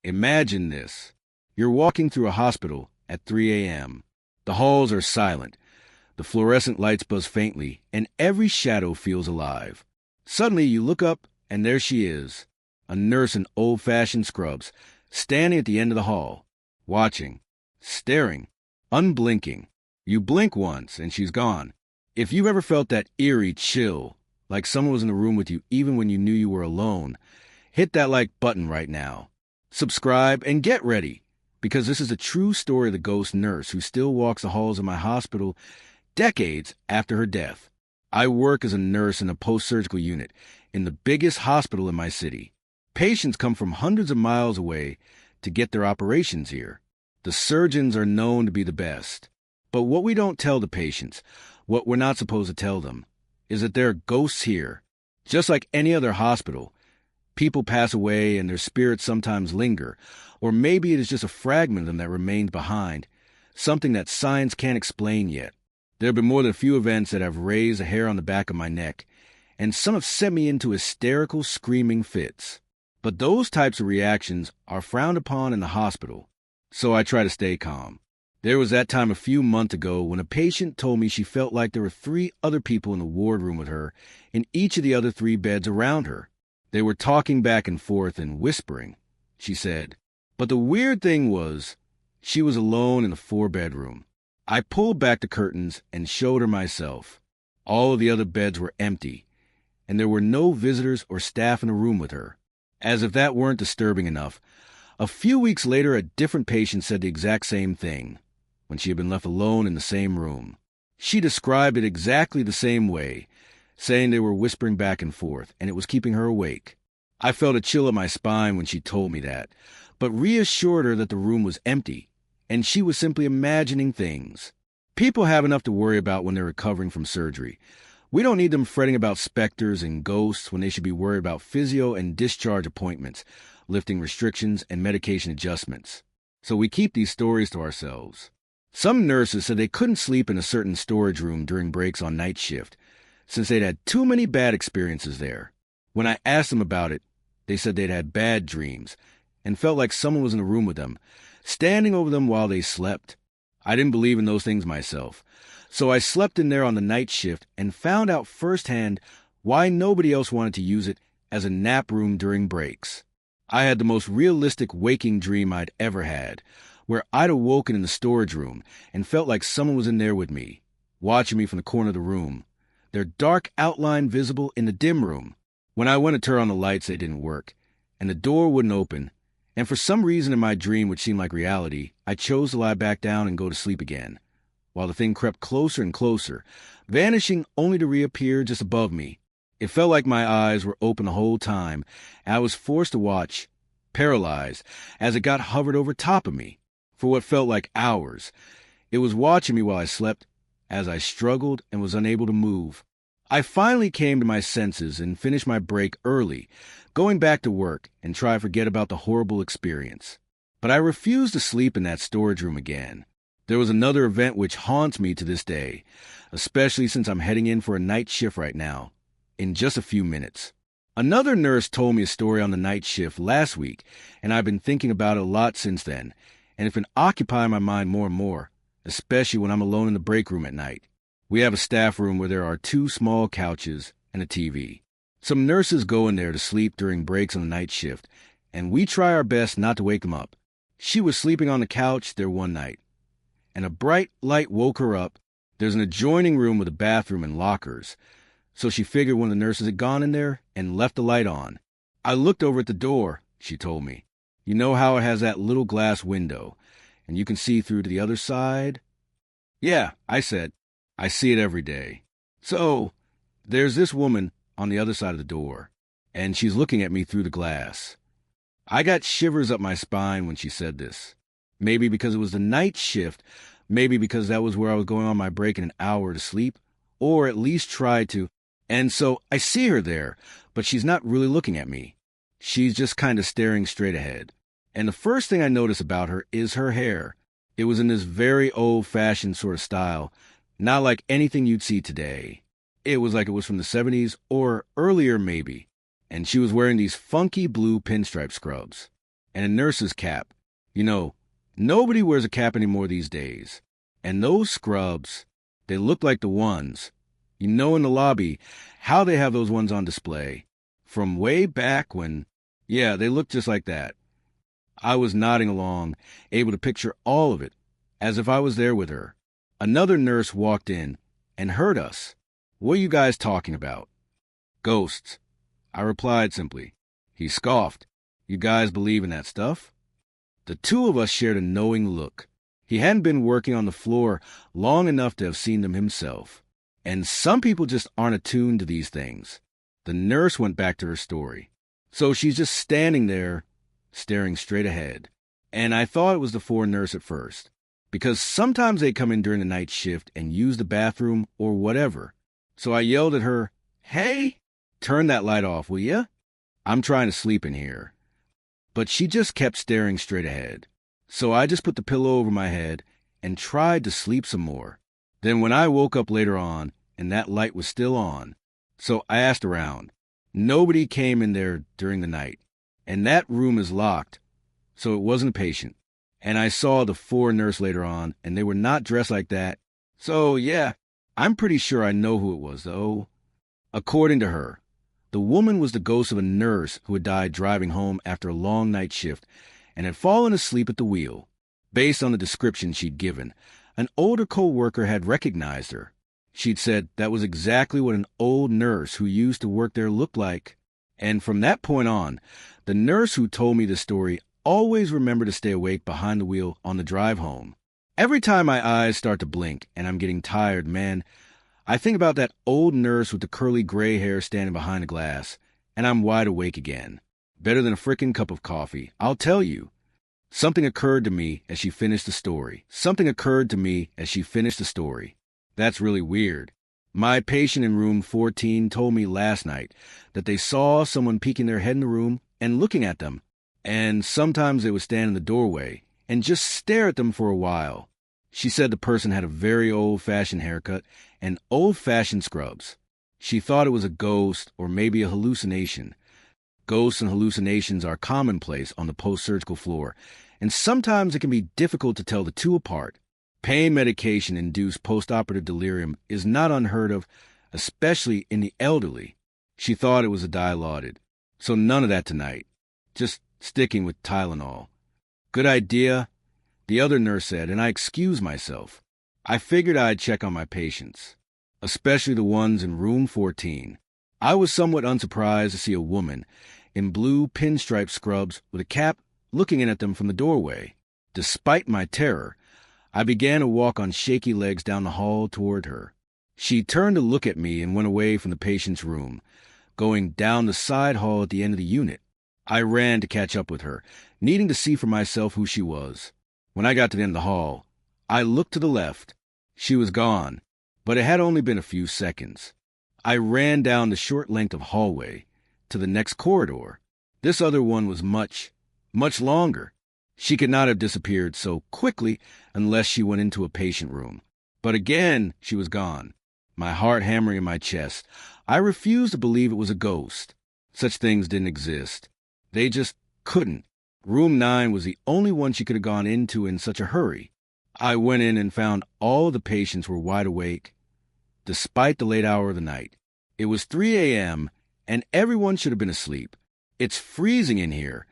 Imagine this. You're walking through a hospital at 3 a.m. The halls are silent. The fluorescent lights buzz faintly, and every shadow feels alive. Suddenly, you look up, and there she is, a nurse in old-fashioned scrubs, standing at the end of the hall, watching, staring, unblinking. You blink once, and she's gone. If you've ever felt that eerie chill, like someone was in the room with you even when you knew you were alone, hit that like button right now. Subscribe and get ready, because this is a true story of the ghost nurse who still walks the halls of my hospital decades after her death. I work as a nurse in a post-surgical unit in the biggest hospital in my city. Patients come from hundreds of miles away to get their operations here. The surgeons are known to be the best. But what we don't tell the patients, what we're not supposed to tell them, is that there are ghosts here. Just like any other hospital, people pass away and their spirits sometimes linger, or maybe it is just a fragment of them that remains behind, something that science can't explain yet. There have been more than a few events that have raised a hair on the back of my neck, and some have sent me into hysterical screaming fits. But those types of reactions are frowned upon in the hospital, so I try to stay calm. There was that time a few months ago when a patient told me she felt like there were 3 other people in the ward room with her in each of the other 3 beds around her. They were talking back and forth and whispering, she said. But the weird thing was, she was alone in the 4-bedroom. I pulled back the curtains and showed her myself. All of the other beds were empty, and there were no visitors or staff in the room with her. As if that weren't disturbing enough, a few weeks later a different patient said the exact same thing when she had been left alone in the same room. She described it exactly the same way, saying they were whispering back and forth, and it was keeping her awake. I felt a chill up my spine when she told me that, but reassured her that the room was empty, and she was simply imagining things. People have enough to worry about when they're recovering from surgery. We don't need them fretting about specters and ghosts when they should be worried about physio and discharge appointments, lifting restrictions, and medication adjustments. So we keep these stories to ourselves. Some nurses said they couldn't sleep in a certain storage room during breaks on night shift, since they'd had too many bad experiences there. When I asked them about it, they said they'd had bad dreams and felt like someone was in the room with them, standing over them while they slept. I didn't believe in those things myself, so I slept in there on the night shift and found out firsthand why nobody else wanted to use it as a nap room during breaks. I had the most realistic waking dream I'd ever had, where I'd awoken in the storage room and felt like someone was in there with me, watching me from the corner of the room, their dark outline visible in the dim room. When I went to turn on the lights, they didn't work, and the door wouldn't open, and for some reason in my dream, which seemed like reality, I chose to lie back down and go to sleep again, while the thing crept closer and closer, vanishing only to reappear just above me. It felt like my eyes were open the whole time, and I was forced to watch, paralyzed, as it got hovered over top of me, for what felt like hours. It was watching me while I slept, as I struggled and was unable to move. I finally came to my senses and finished my break early, going back to work and try to forget about the horrible experience. But I refused to sleep in that storage room again. There was another event which haunts me to this day, especially since I'm heading in for a night shift right now, in just a few minutes. Another nurse told me a story on the night shift last week, and I've been thinking about it a lot since then, and it's been occupying my mind more and more, especially when I'm alone in the break room at night. We have a staff room where there are 2 small couches and a TV. Some nurses go in there to sleep during breaks on the night shift, and we try our best not to wake them up. She was sleeping on the couch there one night, and a bright light woke her up. There's an adjoining room with a bathroom and lockers, so she figured one of the nurses had gone in there and left the light on. I looked over at the door, she told me. You know how it has that little glass window, and you can see through to the other side? Yeah, I said. I see it every day. So, there's this woman on the other side of the door, and she's looking at me through the glass. I got shivers up my spine when she said this. Maybe because it was the night shift, maybe because that was where I was going on my break in an hour to sleep, or at least try to. And so I see her there, but she's not really looking at me. She's just kind of staring straight ahead. And the first thing I notice about her is her hair. It was in this very old-fashioned sort of style, not like anything you'd see today. It was like it was from the 70s or earlier maybe, and she was wearing these funky blue pinstripe scrubs. and a nurse's cap. You know, nobody wears a cap anymore these days. And those scrubs, they look like the ones, in the lobby, how they have those ones on display. From way back when, yeah, they look just like that. I was nodding along, able to picture all of it, as if I was there with her. Another nurse walked in and heard us. What are you guys talking about? Ghosts, I replied simply. He scoffed. You guys believe in that stuff? The two of us shared a knowing look. He hadn't been working on the floor long enough to have seen them himself. And some people just aren't attuned to these things. The nurse went back to her story. So she's just standing there, staring straight ahead. And I thought it was the foreign nurse at first, because sometimes they come in during the night shift and use the bathroom or whatever. So I yelled at her, "Hey, turn that light off, will ya? I'm trying to sleep in here." But she just kept staring straight ahead. So I just put the pillow over my head and tried to sleep some more. Then when I woke up later on, and that light was still on, so I asked around. Nobody came in there during the night. And that room is locked, so it wasn't a patient. And I saw the foreign nurse later on, and they were not dressed like that. So, yeah, I'm pretty sure I know who it was, though. According to her, the woman was the ghost of a nurse who had died driving home after a long night shift and had fallen asleep at the wheel. Based on the description she'd given, an older co-worker had recognized her. She'd said that was exactly what an old nurse who used to work there looked like. And from that point on, the nurse who told me the story always remembered to stay awake behind the wheel on the drive home. Every time my eyes start to blink and I'm getting tired, man, I think about that old nurse with the curly gray hair standing behind the glass, and I'm wide awake again. Better than a frickin' cup of coffee, I'll tell you. Something occurred to me as she finished the story. That's really weird. My patient in room 14 told me last night that they saw someone peeking their head in the room and looking at them, and sometimes they would stand in the doorway and just stare at them for a while. She said the person had a very old-fashioned haircut and old-fashioned scrubs. She thought it was a ghost or maybe a hallucination. Ghosts and hallucinations are commonplace on the post-surgical floor, and sometimes it can be difficult to tell the two apart. Pain medication-induced post-operative delirium is not unheard of, especially in the elderly. She thought it was a Dilaudid. So none of that tonight. Just sticking with Tylenol. Good idea, the other nurse said, and I excused myself. I figured I'd check on my patients, especially the ones in room 14. I was somewhat unsurprised to see a woman in blue pinstripe scrubs with a cap looking in at them from the doorway. Despite my terror, I began to walk on shaky legs down the hall toward her. She turned to look at me and went away from the patient's room, going down the side hall at the end of the unit. I ran to catch up with her, needing to see for myself who she was. When I got to the end of the hall, I looked to the left. She was gone, but it had only been a few seconds. I ran down the short length of hallway to the next corridor. This other one was much, much longer. She could not have disappeared so quickly unless she went into a patient room. But again, she was gone. My heart hammering in my chest. I refused to believe it was a ghost. Such things didn't exist. They just couldn't. Room 9 was the only one she could have gone into in such a hurry. I went in and found all of the patients were wide awake, despite the late hour of the night. It was 3 a.m., and everyone should have been asleep. "It's freezing in here.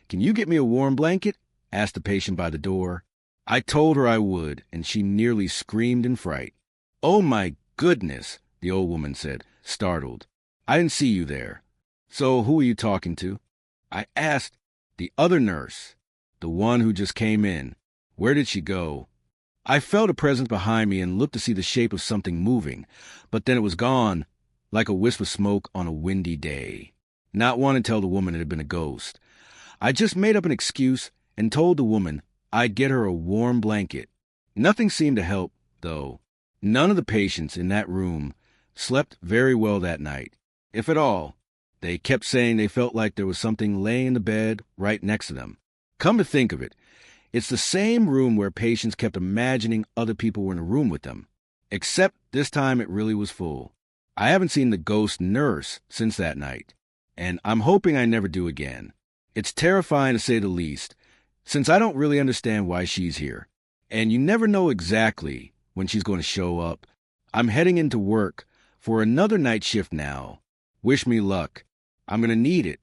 Can you get me a warm blanket?" asked the patient by the door. I told her I would, and she nearly screamed in fright. "Oh, my goodness," the old woman said, startled. "I didn't see you there. So who are you talking to?" I asked. "The other nurse, the one who just came in. Where did she go?" I felt a presence behind me and looked to see the shape of something moving, but then it was gone, like a wisp of smoke on a windy day. Not wanting to tell the woman it had been a ghost, I just made up an excuse and told the woman I'd get her a warm blanket. Nothing seemed to help, though. None of the patients in that room slept very well that night, if at all. They kept saying they felt like there was something laying in the bed right next to them. Come to think of it, it's the same room where patients kept imagining other people were in a room with them, except this time it really was full. I haven't seen the ghost nurse since that night, and I'm hoping I never do again. It's terrifying to say the least, since I don't really understand why she's here. And you never know exactly when she's going to show up. I'm heading into work for another night shift now. Wish me luck. I'm going to need it.